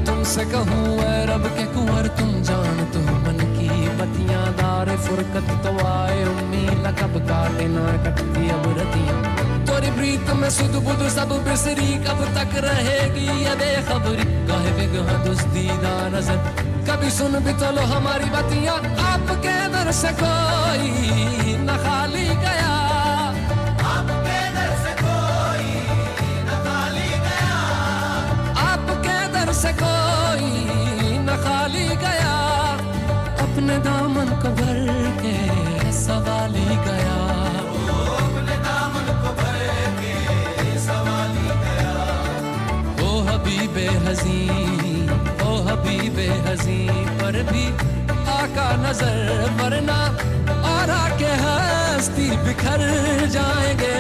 तुमसे कहूँ ऐ रब के कुंवर तुम जान तो मन की बतियां दारे फुरकत तो आए उम्मीद कब काटे ना कटती अब रतियां तोरी प्रीत में सुध बुध सब बिसरी कब तक रहेगी ये बेखबरी काहे बिगहा दुस्तीदा नजर कभी सुन भी तो लो हमारी बतियां आपके दर से कोई न खाली गया आपके दर से कोई न खाली गया आपके दर से कोई न खाली गया अपने दामन को भर के सवाली गया अपने दामन को भर के सवाली गया ओ हबीबे हज़ी ओ हबीबे हज़ी पर भी आका नजर वरना और आके हस्ती बिखर जाएंगे